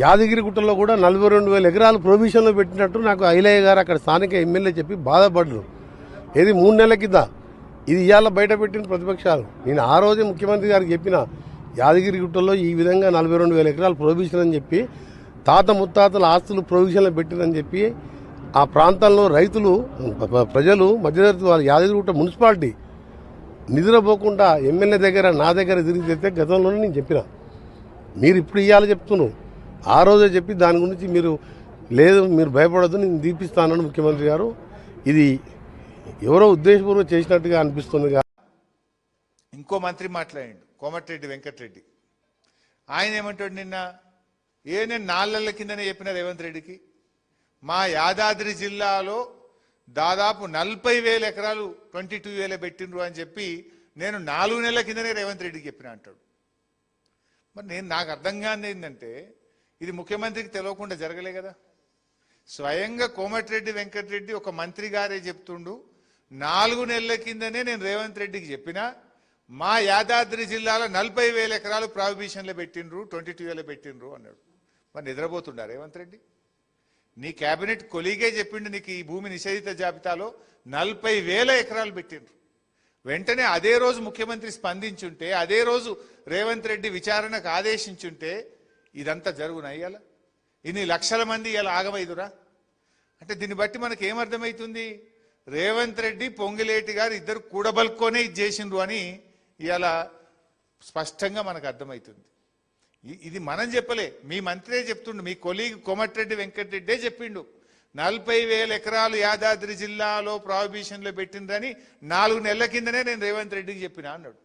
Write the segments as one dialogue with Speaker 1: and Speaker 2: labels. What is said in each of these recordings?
Speaker 1: యాదగిరిగుట్టలో కూడా 42,000 ఎకరాలు ప్రొవిజన్లో పెట్టినట్టు నాకు ఐలయ్య గారు అక్కడ స్థానిక ఎమ్మెల్యే చెప్పి బాధపడ్డారు. ఏది 3 నెలల కింద ఇది ఇవాళ బయట పెట్టిన ప్రతిపక్షాలు. నేను ఆ రోజే ముఖ్యమంత్రి గారికి చెప్పిన యాదగిరిగుట్టలో ఈ విధంగా 42,000 ఎకరాలు ప్రొవిజన్ అని చెప్పి తాత ముత్తాతల ఆస్తులు ప్రొవిజన్లో పెట్టినని చెప్పి ఆ ప్రాంతంలో రైతులు ప్రజలు మధ్యతరగతి వాళ్ళు యాదగిరిగుట్ట మున్సిపాలిటీ నిద్రపోకుండా ఎమ్మెల్యే దగ్గర నా దగ్గర తిరిగి తెస్తే గతంలోనే నేను చెప్పిన. మీరు ఇప్పుడు ఇవ్వాలి చెప్తున్నాను. ఆ రోజే చెప్పి దాని గురించి మీరు లేదు మీరు భయపడద్దు నేను దీపిస్తానని ముఖ్యమంత్రి గారు ఇది ఎవరో ఉద్దేశపూర్వకం చేసినట్టుగా అనిపిస్తుంది.
Speaker 2: ఇంకో మంత్రి మాట్లాడండి, కోమటిరెడ్డి వెంకటరెడ్డి. ఆయన ఏమంటాడు నిన్న, నేను 4 నెలల కిందనే చెప్పిన రేవంత్ రెడ్డికి మా యాదాద్రి జిల్లాలో దాదాపు 40,000 ఎకరాలు 22,000 పెట్టిండ్రు అని చెప్పి నేను 4 నెలల కిందనే రేవంత్ రెడ్డికి చెప్పిన అంటాడు. మరి నాకు అర్థం కాని ఏంటంటే ఇది ముఖ్యమంత్రికి తెలియకుండా జరగలే కదా. స్వయంగా కోమటిరెడ్డి వెంకటరెడ్డి ఒక మంత్రి గారే చెప్తుండు 4 నెలల కిందనే నేను రేవంత్ రెడ్డికి చెప్పిన మా యాదాద్రి జిల్లాలో 40,000 ఎకరాలు ప్రావిబిషన్లో పెట్టిండ్రు 22,000 పెట్టిండ్రు అన్నాడు. మరి నిద్రపోతుండా రేవంత్ రెడ్డి? నీ కేబినెట్ కొలీగే చెప్పిండు నీకు ఈ భూమి నిషేధిత జాబితాలో 40,000 ఎకరాలు పెట్టిండ్రు. వెంటనే అదే రోజు ముఖ్యమంత్రి స్పందించుంటే, అదే రోజు రేవంత్ రెడ్డి విచారణకు ఆదేశించుంటే ఇదంతా జరుగునా? ఇవాళ ఇన్ని లక్షల మంది ఇలా ఆగమైదురా అంటే దీన్ని బట్టి మనకి ఏమర్థమవుతుంది? రేవంత్ రెడ్డి పొంగిలేటి గారు ఇద్దరు కూడబల్కొనే ఇది చేసిండ్రు అని ఇవాళ స్పష్టంగా మనకు అర్థమవుతుంది. ఇది మనం చెప్పలే, మీ మంత్రే చెప్తుండు, మీ కొలీగ్ కోమటిరెడ్డి వెంకటరెడ్డే చెప్పిండు 40,000 ఎకరాలు యాదాద్రి జిల్లాలో ప్రావిబిషన్లో పెట్టిండ్రని 4 నెలల కిందనే నేను రేవంత్ రెడ్డికి చెప్పినా అన్నాడు.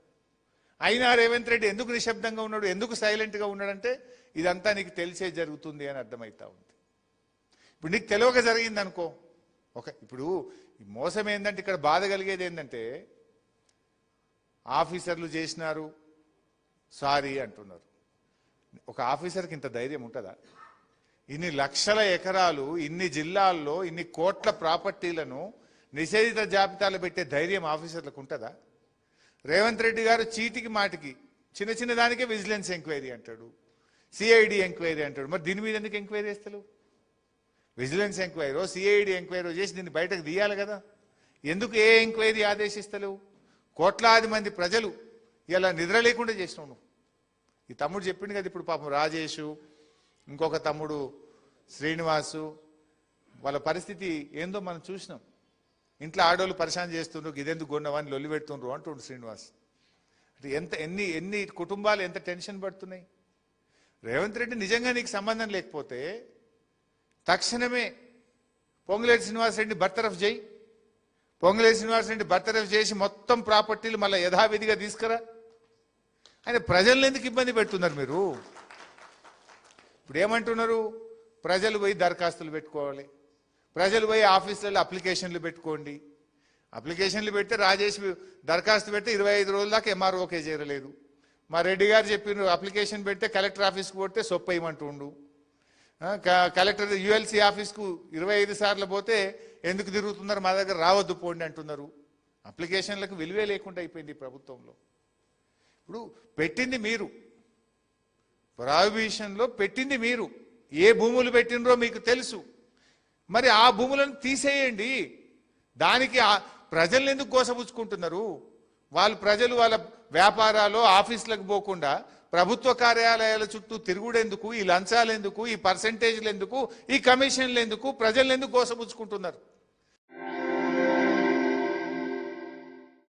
Speaker 2: అయినా రేవంత్ రెడ్డి ఎందుకు నిశ్శబ్దంగా ఉన్నాడు, ఎందుకు సైలెంట్గా ఉన్నాడంటే ఇదంతా నీకు తెలిసే జరుగుతుంది అని అర్థమవుతా ఉంది. ఇప్పుడు నీకు తెలియక జరిగింది అనుకో, ఇప్పుడు మోసం ఏంటంటే ఇక్కడ బాధ కలిగేది ఏంటంటే ఆఫీసర్లు చేసినారు సారీ అంటున్నారు. ఒక ఆఫీసర్కి ఇంత ధైర్యం ఉంటుందా? ఇన్ని లక్షల ఎకరాలు, ఇన్ని జిల్లాల్లో, ఇన్ని కోట్ల ప్రాపర్టీలను నిషేధిత జాబితాలు పెట్టే ధైర్యం ఆఫీసర్లకు ఉంటుందా? రేవంత్ రెడ్డి గారు చీటికి మాటికి చిన్న చిన్న దానికే విజిలెన్స్ ఎంక్వైరీ అంటాడు, సిఐడి ఎంక్వైరీ అంటాడు. మరి దీని మీద ఎందుకు ఎంక్వైరీ చేస్తలేవు? విజిలెన్స్ ఎంక్వైరీ సిఐడి ఎంక్వైరీ చేసి దీన్ని బయటకు తీయాలి కదా. ఎందుకు ఏ ఎంక్వైరీ ఆదేశిస్తలేవు? కోట్లాది మంది ప్రజలు ఇలా నిద్ర లేకుండా చేసినావు నువ్వు. ఈ తమ్ముడు చెప్పిండు కదా ఇప్పుడు పాపం రాజేషు, ఇంకొక తమ్ముడు శ్రీనివాసు, వాళ్ళ పరిస్థితి ఏందో మనం చూసినాం. ఇంట్లో ఆడోళ్ళు పరిశాన్ చేస్తుండ్రు, ఇదెందుకు కొన్నవని లొల్లి పెడుతుండ్రు అంటుండ్రు శ్రీనివాస్. అంటే ఎన్ని కుటుంబాలు ఎంత టెన్షన్ పడుతున్నాయి. రేవంత్ రెడ్డి నిజంగా నీకు సంబంధం లేకపోతే తక్షణమే పొంగులేటి శ్రీనివాసరెడ్డి బర్తరఫ్ చేయి. పొంగులేటి శ్రీనివాసరెడ్డి బర్తరఫ్ చేసి మొత్తం ప్రాపర్టీలు మళ్ళీ యథావిధిగా తీసుకురా. ఆయన ప్రజలను ఎందుకు ఇబ్బంది పెడుతున్నారు మీరు? ఇప్పుడు ఏమంటున్నారు? ప్రజలు పోయి దరఖాస్తులు పెట్టుకోవాలి, ప్రజలు పోయి ఆఫీసులలో అప్లికేషన్లు పెట్టుకోండి. అప్లికేషన్లు పెడితే రాజేష్ దరఖాస్తు పెడితే 25 రోజుల దాకా ఎంఆర్ఓకే చేరలేదు. మా రెడ్డి గారు చెప్పిన అప్లికేషన్ పెడితే కలెక్టర్ ఆఫీస్కి పోతే సొప్పయ్యమంటుండు. కలెక్టర్ యుఎల్సి ఆఫీస్కు 25 సార్లు పోతే ఎందుకు తిరుగుతున్నారు, మా దగ్గర రావద్దు పోండి అంటున్నారు. అప్లికేషన్లకు విలువే లేకుండా అయిపోయింది ఈ ప్రభుత్వంలో. ఇప్పుడు పెట్టింది మీరు, ప్రావిబిషన్లో పెట్టింది మీరు, ఏ భూములు పెట్టినరో మీకు తెలుసు. మరి ఆ భూములను తీసేయండి. దానికి ప్రజలను ఎందుకు కోసపుచ్చుకుంటున్నారు? ప్రజలు వాళ్ళ వ్యాపారాలు ఆఫీసులకు పోకుండా ప్రభుత్వ కార్యాలయాల చుట్టూ తిరుగుడెందుకు, ఈ లంచాలు ఎందుకు, ఈ పర్సెంటేజ్లు ఎందుకు, ఈ కమిషన్లు ఎందుకు, ప్రజలను ఎందుకు కోసపుచ్చుకుంటున్నారు?